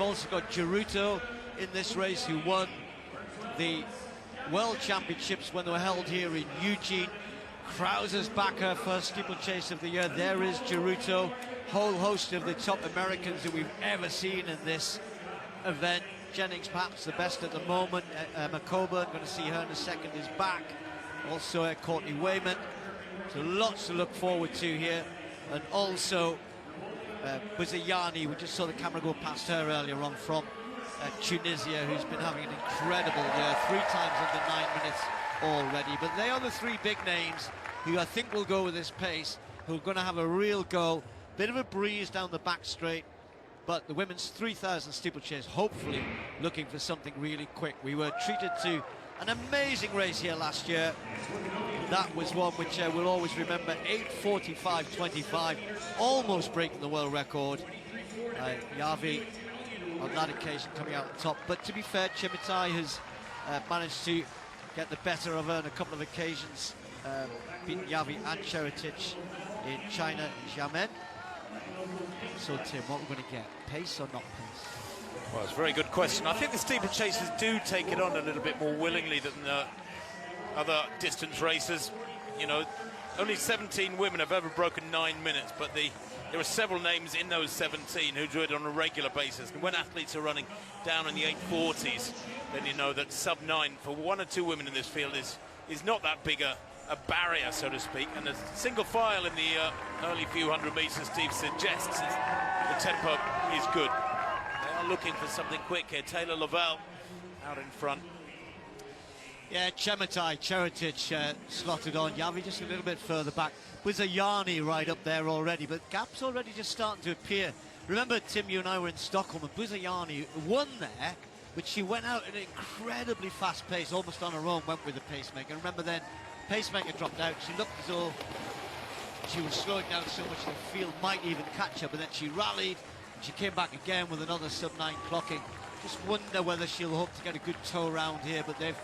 also got Cherotich in this race, who won the World Championships when they were held here in Eugene. Krauser's back, her first steeplechase of the year. There is Cherotich, whole host of the top Americans that we've ever seen in this event. Jennings perhaps the best at the moment. Emma Coburn, going to see her in a second, is back. Also Courtney Wayman. So lots to look forward to here. And also Buzayani, we just saw the camera go past her earlier on, from Tunisia, who's been having an incredible year, 3 times under 9 minutes already. But they are the 3 big names who I think will go with this pace, who are going to have a real go. Bit of a breeze down the back straight, but the women's 3000 steeplechase hopefully looking for something really quick. We were treated to an amazing race here last year. That was one which we'll always remember, 8:45.25, almost breaking the world record. Yavi on that occasion coming out on top, but to be fair, Chimitai has managed to get the better of her on a couple of occasions, beating Yavi and Cherotich in China, Xiamen. So Tim, what we're going to get, pace or not pace? Well, it's a very good question. I think the steeplechasers do take it on a little bit more willingly than other distance racers. You know, only 17 women have ever broken 9 minutes, but there are several names in those 17 who do it on a regular basis. And when athletes are running down in the 840s, then you know that sub-9 for 1 or 2 women in this field is not that big a barrier, so to speak. And a single file in the early few hundred meters, Steve suggests the tempo is good. They are looking for something quick here. Taylor Lavelle out in front. Yeah, Chimitai, Cherotich slotted on. Yavi just a little bit further back. Buzayani right up there already, but gaps already just starting to appear. Remember, Tim, you and I were in Stockholm, and Buzayani won there, but she went out at an incredibly fast pace, almost on her own, went with the pacemaker. Remember then, pacemaker dropped out. She looked as though she was slowing down so much the field might even catch her, but then she rallied, and she came back again with another sub-9 clocking. Just wonder whether she'll hope to get a good tow round here, but they're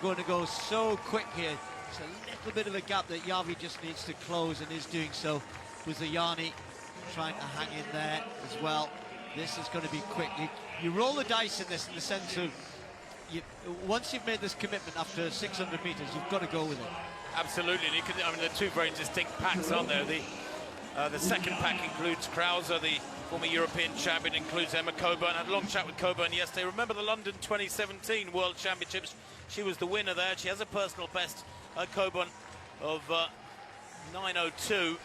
going to go so quick here. It's a little bit of a gap that Yavi just needs to close, and is doing so. Buzayani trying to hang in there as well. This is going to be quick. You roll the dice in this, in the sense of, once you've made this commitment after 600 meters, you've got to go with it. Absolutely. And I mean, they're 2 very distinct packs, aren't there? The second pack includes Krauser, the former European champion, includes Emma Coburn. I had a long chat with Coburn yesterday. Remember the London 2017 World Championships? She was the winner there. She has a personal best, Coburn, of 9:02.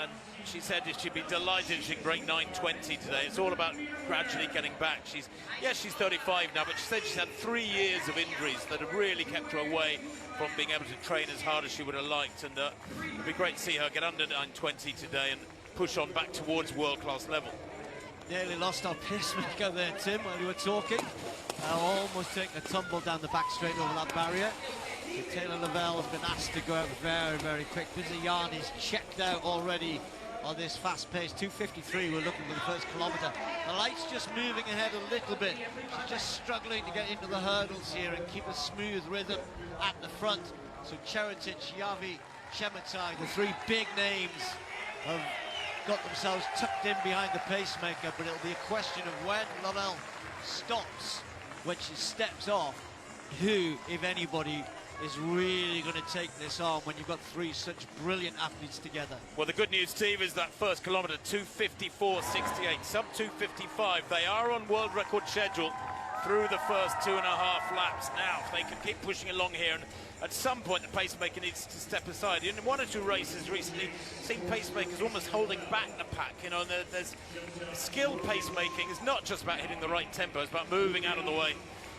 And she said she'd be delighted if she can break 9:20 today. It's all about gradually getting back. She's 35 now, but she said she's had 3 years of injuries that have really kept her away from being able to train as hard as she would have liked. And it'd be great to see her get under 9:20 today and push on back towards world-class level. Nearly lost our pacemaker there, Tim, while you were talking. Almost taking a tumble down the back straight over that barrier. So Taylor Lavelle has been asked to go out very, very quick. Buzayani's checked out already on this fast pace. 2:53, we're looking for the first kilometre. The light's just moving ahead a little bit. She's just struggling to get into the hurdles here and keep a smooth rhythm at the front. So Cherotich, Yavi, Chimitai, the 3 big names have got themselves tucked in behind the pacemaker, but it'll be a question of when Lavelle stops, when she steps off, who, if anybody, is really going to take this on when you've got 3 such brilliant athletes together. Well, the good news, Steve, is that first kilometre, 2:54.68, sub 2:55. They are on world record schedule through the first 2.5 laps. Now, if they can keep pushing along here, and at some point the pacemaker needs to step aside. In 1 or 2 races recently, seen pacemakers almost holding back the pack. You know, there's skilled pacemaking. It's not just about hitting the right tempo, it's about moving out of the way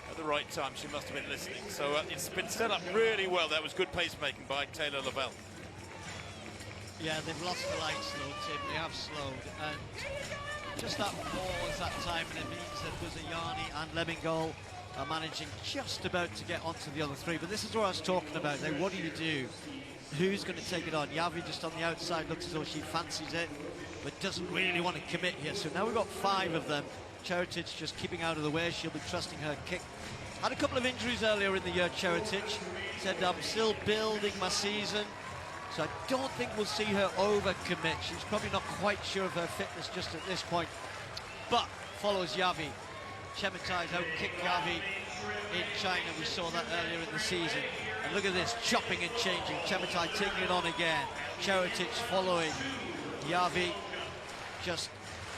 at the right time. She must have been listening. So it's been set up really well. That was good pacemaking by Taylor Lavelle. Yeah, they've lost the lights though, Tim. They have slowed. And just that pause, that time, and it means that Buzayani and Lemingol are managing just about to get onto the other 3. But this is what I was talking about. Now, what do? Who's going to take it on? Yavi just on the outside, looks as though she fancies it, but doesn't really want to commit here. So now we've got 5 of them. Cherotich just keeping out of the way. She'll be trusting her kick. Had a couple of injuries earlier in the year, Cherotich. Said, I'm still building my season. So I don't think we'll see her overcommit. She's probably not quite sure of her fitness just at this point. But follows Yavi. Chemetai's out-kicked Yavi in China. We saw that earlier in the season. And look at this, chopping and changing. Chemetai taking it on again. Cherotich following. Yavi just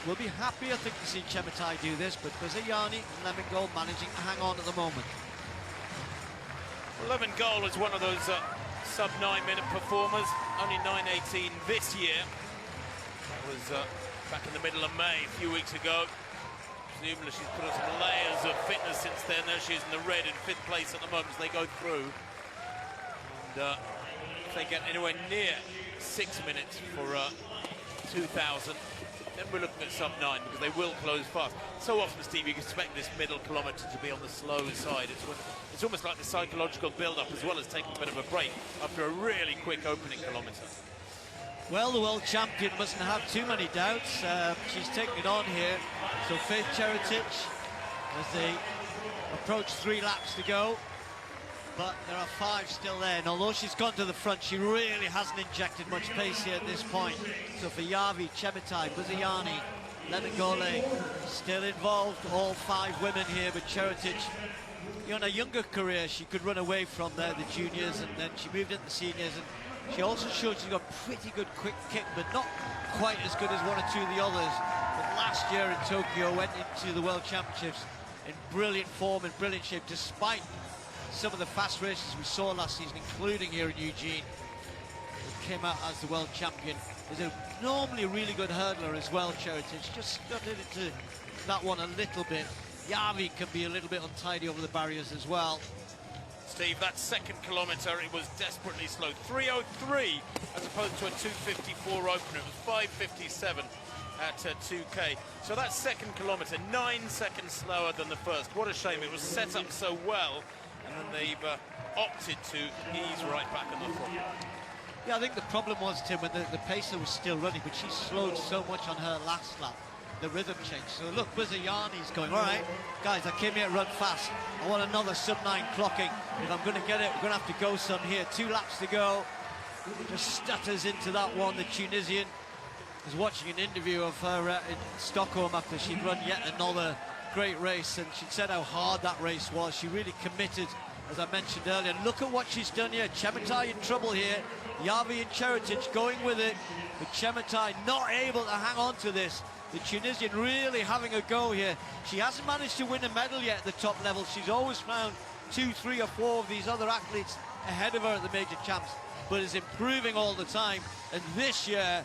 will be happy, I think, to see Chemetai do this, but Buzayani and Lemingol managing to hang on at the moment. Well, Lemingol was one of those sub-9-minute performers, only 9:18 this year. That was back in the middle of May, a few weeks ago. Presumably she's put on some layers of fitness since then. There she is in the red in 5th place at the moment as they go through. And if they get anywhere near 6 minutes for 2000, then we're looking at sub-9, because they will close fast. So often, Steve, you expect this middle kilometre to be on the slow side. It's almost like the psychological build-up, as well as taking a bit of a break after a really quick opening kilometre. Well, the world champion mustn't have too many doubts. She's taking it on here. So Faith Cherotich, as they approach 3 laps to go. But there are 5 still there, and although she's gone to the front, she really hasn't injected much pace here at this point. So for Yavi, Chemetai, Buzayani, Lemingole still involved, all 5 women here, but Cherotich, you know, in her younger career, she could run away from there, the juniors, and then she moved into the seniors, and she also showed she's got pretty good quick kick, but not quite as good as 1 or 2 of the others. But last year in Tokyo, went into the World Championships in brilliant form and brilliant shape, despite some of the fast races we saw last season, including here in Eugene. Who came out as the world champion. Is a normally really good hurdler as well, Cherotich. Just stuttered into that one a little bit. Yavi can be a little bit untidy over the barriers as well. Steve, that 2nd kilometre, it was desperately slow. 3:03 as opposed to a 2:54 opener. It was 5:57 at 2K. So that 2nd kilometre, 9 seconds slower than the first. What a shame. It was set up so well, and then they've opted to ease right back on the front. Yeah, I think the problem was, Tim, when the pacer was still running, but she slowed so much on her last lap. The rhythm changed. So look, Buzayani's going, all right, guys, I came here to run fast. I want another sub-9 clocking. If I'm going to get it, we're going to have to go some here. 2 laps to go. Just stutters into that one. The Tunisian was watching an interview of her in Stockholm after she'd run yet another great race, and she said how hard that race was. She really committed, as I mentioned earlier. Look at what she's done here. Chemetai in trouble here. Yavi and Cherotich going with it, but Chemetai not able to hang on to this. The Tunisian really having a go here. She hasn't managed to win a medal yet at the top level. She's always found 2, 3 or 4 of these other athletes ahead of her at the major champs, but is improving all the time, and this year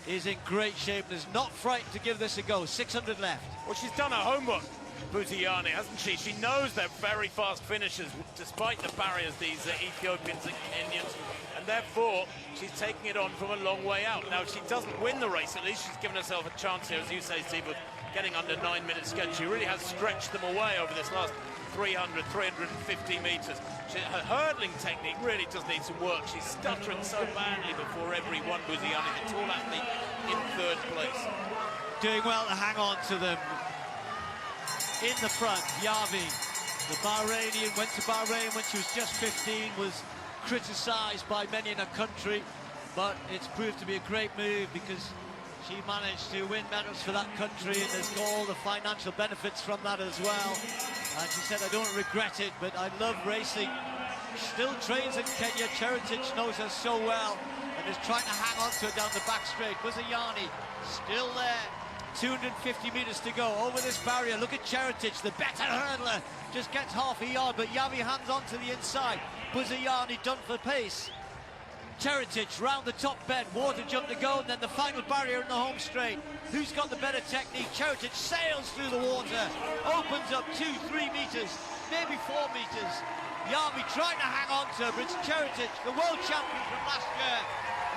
is in great shape and is not frightened to give this a go. 600 left. Well, she's done her homework, Buzayani, hasn't she? She knows they're very fast finishers, despite the barriers, these Ethiopians and Kenyans, and therefore she's taking it on from a long way out. Now, if she doesn't win the race, at least she's given herself a chance here, as you say, Steve, of getting under 9 minutes schedule. She really has stretched them away over this last 300, 350 metres. Her hurdling technique really does need some work. She's stuttering so badly before every one, Buzayani, the tall athlete in 3rd place. Doing well to hang on to them. In the front, Yavi, the Bahrainian, went to Bahrain when she was just 15, was criticised by many in her country, but it's proved to be a great move because she managed to win medals for that country and has got all the financial benefits from that as well. And she said, I don't regret it, but I love racing. Still trains in Kenya. Cherotich knows her so well and is trying to hang on to her down the back straight. Buzayani still there. 250 metres to go over this barrier. Look at Cherotich, the better hurdler, just gets half a yard, but Yavi hangs on to the inside. Buzayani done for pace. Cherotich round the top bend, water jump to go, and then the final barrier in the home straight. Who's got the better technique? Cherotich sails through the water, opens up 2, 3 metres, maybe 4 metres. Yavi trying to hang on to her, but it's Cherotich, the world champion from last year.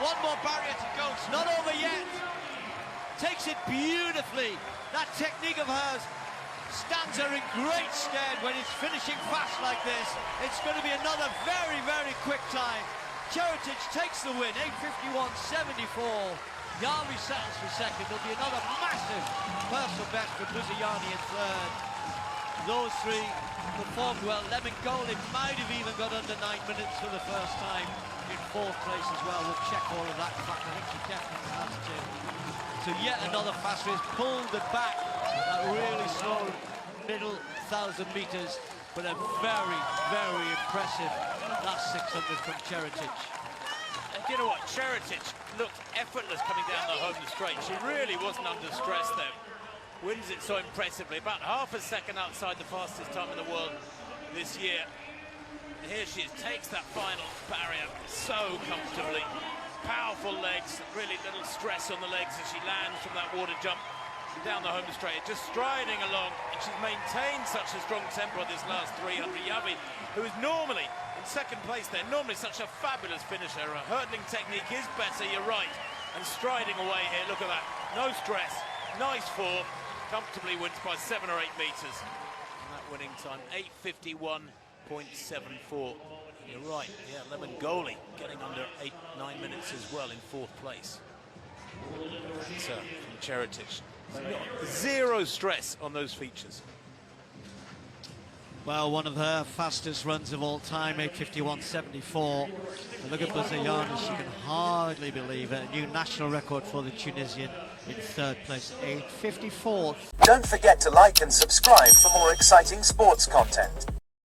1 more barrier to go, it's not over yet. Takes it beautifully. That technique of hers stands her in great stead when it's finishing fast like this. It's going to be another very, very quick time. Cherotich takes the win, 8:51.74. Yavi settles for 2nd. There'll be another massive personal best for Buzayani in 3rd. Those 3 performed well. Lemingole might have even got under 9 minutes for the first time in 4th place as well. We'll check all of that. In fact, I think she definitely has to. So yet another fast race, pulled it back. that really slow middle 1,000 meters, but a very, very impressive last 600 from Cherotich. And you know what? Cherotich looked effortless coming down the home straight. She really wasn't under stress there. Wins it so impressively, about half a second outside the fastest time in the world this year. And here she is, takes that final barrier so comfortably. Powerful legs, really little stress on the legs as she lands from that water jump down the home straight, just striding along, and she's maintained such a strong tempo this last 300. Yavi, who is normally in second place there, normally such a fabulous finisher. Her hurdling technique is better, you're right, and striding away here, look at that, no stress, nice form, comfortably wins by 7 or 8 meters. And that winning time, 8:51.74. You're right, yeah, Lemon-Goli getting under 8-9 minutes as well in 4th place. That's from Cherotich. Zero stress on those features. Well, one of her fastest runs of all time, 8:51.74. Look at Bazayana, she can hardly believe it. A new national record for the Tunisian in 3rd place, 8:54. Don't forget to like and subscribe for more exciting sports content.